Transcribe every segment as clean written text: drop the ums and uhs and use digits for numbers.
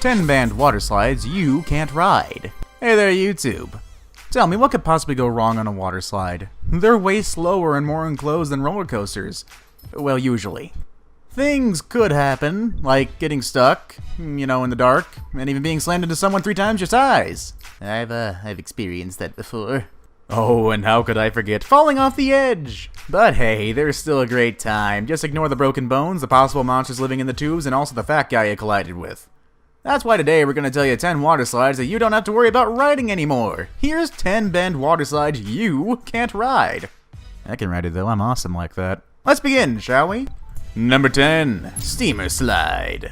10 banned water slides you can't ride. Hey there, YouTube. Tell me, what could possibly go wrong on a water slide? They're way slower and more enclosed than roller coasters. Well, usually. Things could happen, like getting stuck, in the dark, and even being slammed into someone 3 times your size. I've experienced that before. Oh, and how could I forget falling off the edge? But hey, there's still a great time. Just ignore the broken bones, the possible monsters living in the tubes, and also the fat guy you collided with. That's why today we're going to tell you 10 water slides that you don't have to worry about riding anymore. Here's 10 banned water slides you can't ride. I can ride it though, I'm awesome like that. Let's begin, shall we? Number 10, Steamer Slide.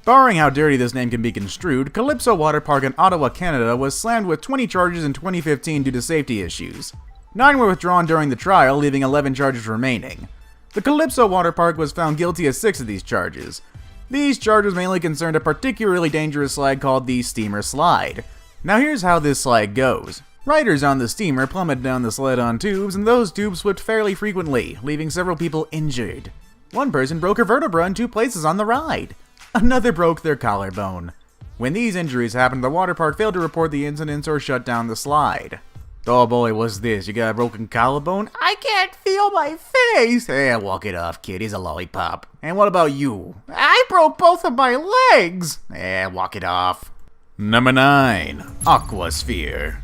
Barring how dirty this name can be construed, Calypso Water Park in Ottawa, Canada was slammed with 20 charges in 2015 due to safety issues. 9 were withdrawn during the trial, leaving 11 charges remaining. The Calypso Water Park was found guilty of 6 of these charges. These charges mainly concerned a particularly dangerous slide called the Steamer Slide. Now here's how this slide goes. Riders on the steamer plummeted down the sled on tubes, and those tubes slipped fairly frequently, leaving several people injured. One person broke her vertebra in 2 places on the ride. Another broke their collarbone. When these injuries happened, the water park failed to report the incidents or shut down the slide. Oh boy, what's this? You got a broken collarbone? I can't feel my face! Hey, walk it off, kid. He's a lollipop. And what about you? I broke both of my legs! Walk it off. Number 9. Aquasphere.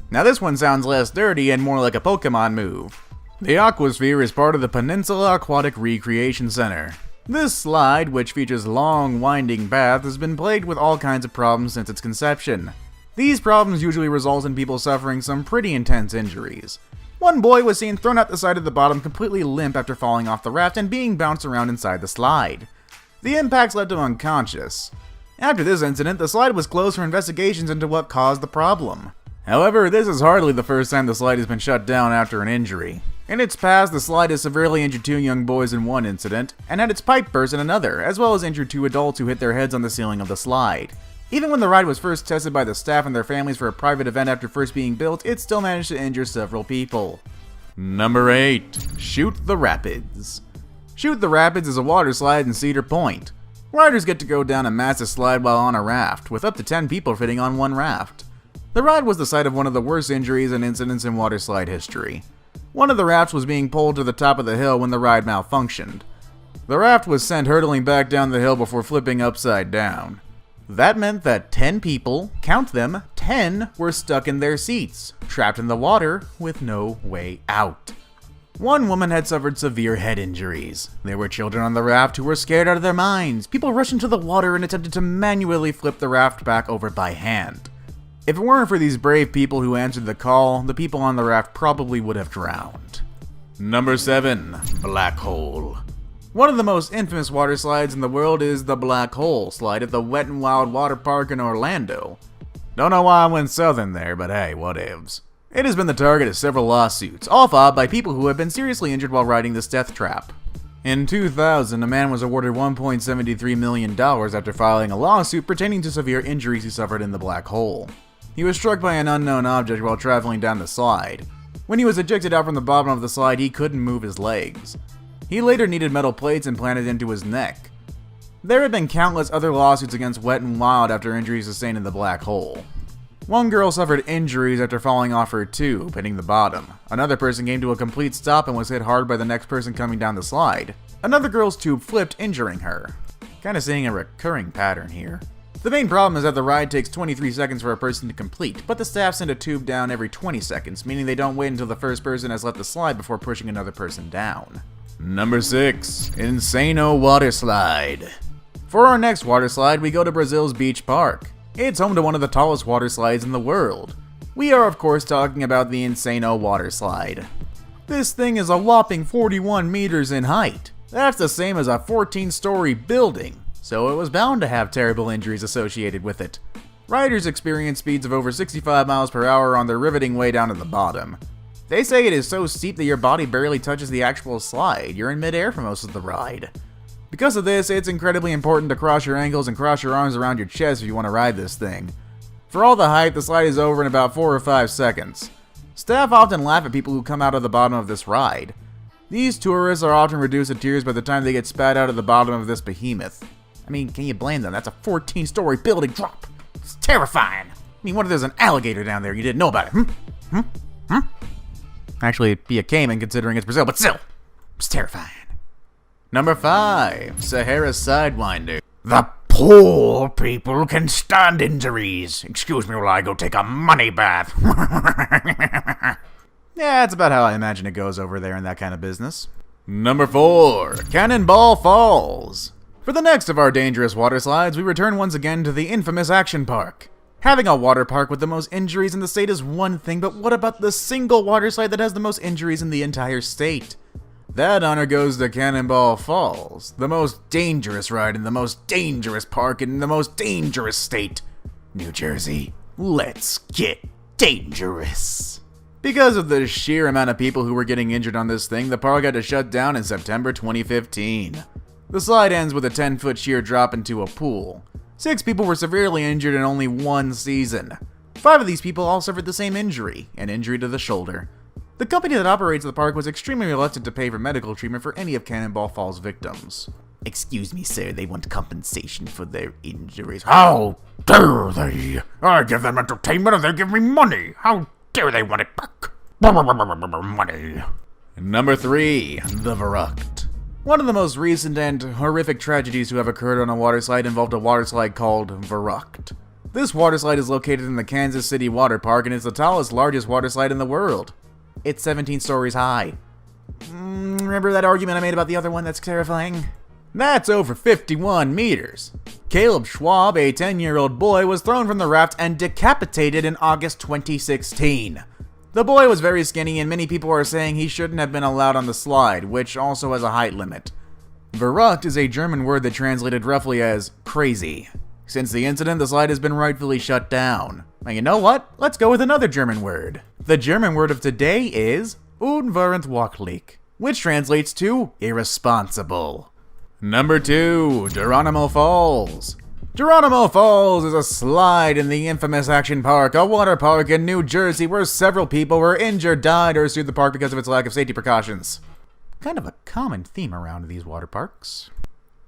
Now this one sounds less dirty and more like a Pokemon move. The Aquasphere is part of the Peninsula Aquatic Recreation Center. This slide, which features long, winding paths, has been plagued with all kinds of problems since its conception. These problems usually result in people suffering some pretty intense injuries. One boy was seen thrown out the side of the bottom completely limp after falling off the raft and being bounced around inside the slide. The impacts left him unconscious. After this incident, the slide was closed for investigations into what caused the problem. However, this is hardly the first time the slide has been shut down after an injury. In its past, the slide has severely injured 2 young boys in one incident, and had its pipe burst in another, as well as injured 2 adults who hit their heads on the ceiling of the slide. Even when the ride was first tested by the staff and their families for a private event after first being built, it still managed to injure several people. Number 8. Shoot the Rapids. Shoot the Rapids is a water slide in Cedar Point. Riders get to go down a massive slide while on a raft, with up to 10 people fitting on one raft. The ride was the site of one of the worst injuries and incidents in water slide history. One of the rafts was being pulled to the top of the hill when the ride malfunctioned. The raft was sent hurtling back down the hill before flipping upside down. That meant that 10 people, count them, 10 were stuck in their seats, trapped in the water with no way out. One woman had suffered severe head injuries. There were children on the raft who were scared out of their minds. People rushed into the water and attempted to manually flip the raft back over by hand. If it weren't for these brave people who answered the call, the people on the raft probably would have drowned. Number 7. Black Hole. One of the most infamous water slides in the world is the Black Hole slide at the Wet n Wild Water Park in Orlando. Don't know why I went southern there, but hey, whatevs. It has been the target of several lawsuits, all filed by people who have been seriously injured while riding this death trap. In 2000, a man was awarded $1.73 million after filing a lawsuit pertaining to severe injuries he suffered in the Black Hole. He was struck by an unknown object while traveling down the slide. When he was ejected out from the bottom of the slide, he couldn't move his legs. He later needed metal plates implanted into his neck. There have been countless other lawsuits against Wet n Wild after injuries sustained in the Black Hole. One girl suffered injuries after falling off her tube, hitting the bottom. Another person came to a complete stop and was hit hard by the next person coming down the slide. Another girl's tube flipped, injuring her. Kinda seeing a recurring pattern here. The main problem is that the ride takes 23 seconds for a person to complete, but the staff send a tube down every 20 seconds, meaning they don't wait until the first person has left the slide before pushing another person down. Number 6. Insano Water Slide. For our next water slide, we go to Brazil's Beach Park. It's home to one of the tallest water slides in the world. We are of course talking about the Insano Water Slide. This thing is a whopping 41 meters in height. That's the same as a 14-story building, so it was bound to have terrible injuries associated with it. Riders experience speeds of over 65 miles per hour on their riveting way down to the bottom. They say it is so steep that your body barely touches the actual slide. You're in midair for most of the ride. Because of this, it's incredibly important to cross your ankles and cross your arms around your chest if you want to ride this thing. For all the hype, the slide is over in about 4 or 5 seconds. Staff often laugh at people who come out of the bottom of this ride. These tourists are often reduced to tears by the time they get spat out of the bottom of this behemoth. I mean, can you blame them? That's a 14-story building drop. It's terrifying. I mean, what if there's an alligator down there you didn't know about it? Actually, it'd be a caiman considering it's Brazil, but still, it's terrifying. Number 5, Sahara Sidewinder. The poor people can stand injuries. Excuse me while I go take a money bath. Yeah, that's about how I imagine it goes over there in that kind of business. Number 4, Cannonball Falls. For the next of our dangerous water slides, we return once again to the infamous Action Park. Having a water park with the most injuries in the state is one thing, but what about the single water slide that has the most injuries in the entire state? That honor goes to Cannonball Falls, the most dangerous ride in the most dangerous park in the most dangerous state, New Jersey. Let's get dangerous. Because of the sheer amount of people who were getting injured on this thing, the park had to shut down in September 2015. The slide ends with a 10-foot sheer drop into a pool. 6 people were severely injured in only one season. 5 of these people all suffered the same injury, an injury to the shoulder. The company that operates the park was extremely reluctant to pay for medical treatment for any of Cannonball Falls' victims. Excuse me, sir, they want compensation for their injuries. How dare they? I give them entertainment and they give me money. How dare they want it back? Money. Number 3, the Verrucht. One of the most recent and horrific tragedies to have occurred on a waterslide involved a waterslide called Verrucht. This waterslide is located in the Kansas City Water Park and is the tallest, largest waterslide in the world. It's 17 stories high. Remember that argument I made about the other one that's terrifying? That's over 51 meters. Caleb Schwab, a 10-year-old boy, was thrown from the raft and decapitated in August 2016. The boy was very skinny and many people are saying he shouldn't have been allowed on the slide, which also has a height limit. Verrucht is a German word that translated roughly as crazy. Since the incident, the slide has been rightfully shut down. And you know what? Let's go with another German word. The German word of today is unverantwortlich, which translates to irresponsible. Number 2, Geronimo Falls. Geronimo Falls is a slide in the infamous Action Park, a water park in New Jersey where several people were injured, died, or sued the park because of its lack of safety precautions. Kind of a common theme around these water parks.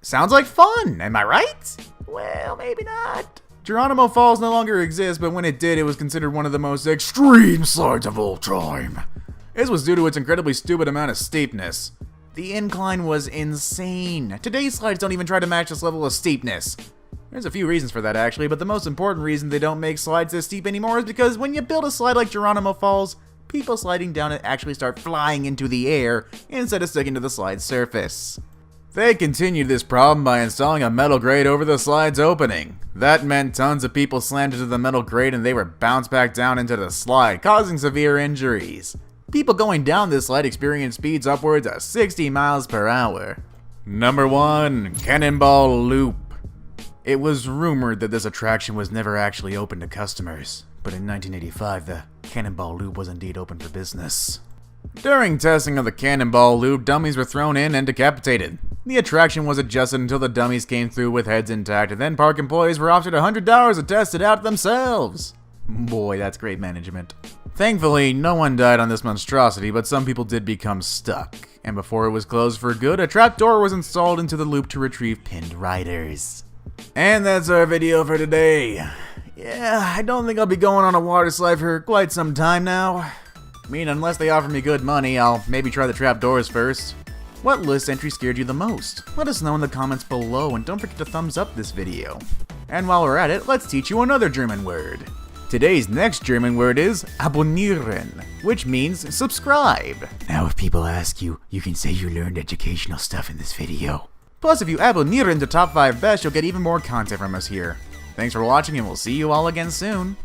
Sounds like fun, am I right? Well, maybe not. Geronimo Falls no longer exists, but when it did, it was considered one of the most extreme slides of all time. This was due to its incredibly stupid amount of steepness. The incline was insane. Today's slides don't even try to match this level of steepness. There's a few reasons for that actually, but the most important reason they don't make slides this steep anymore is because when you build a slide like Geronimo Falls, people sliding down it actually start flying into the air instead of sticking to the slide's surface. They continued this problem by installing a metal grate over the slide's opening. That meant tons of people slammed into the metal grate and they were bounced back down into the slide, causing severe injuries. People going down this slide experienced speeds upwards of 60 miles per hour. Number 1, Cannonball Loop. It was rumored that this attraction was never actually open to customers, but in 1985 the Cannonball Loop was indeed open for business. During testing of the Cannonball Loop, dummies were thrown in and decapitated. The attraction was adjusted until the dummies came through with heads intact, and then park employees were offered $100 to test it out themselves. Boy, that's great management. Thankfully, no one died on this monstrosity, but some people did become stuck. And before it was closed for good, a trapdoor was installed into the loop to retrieve pinned riders. And that's our video for today. Yeah, I don't think I'll be going on a water slide for quite some time now. I mean, unless they offer me good money, I'll maybe try the trapdoors first. What list entry scared you the most? Let us know in the comments below, and don't forget to thumbs up this video. And while we're at it, let's teach you another German word. Today's next German word is abonnieren, which means subscribe. Now if people ask you, you can say you learned educational stuff in this video. Plus, if you abonnieren the top 5 best, you'll get even more content from us here. Thanks for watching, and we'll see you all again soon.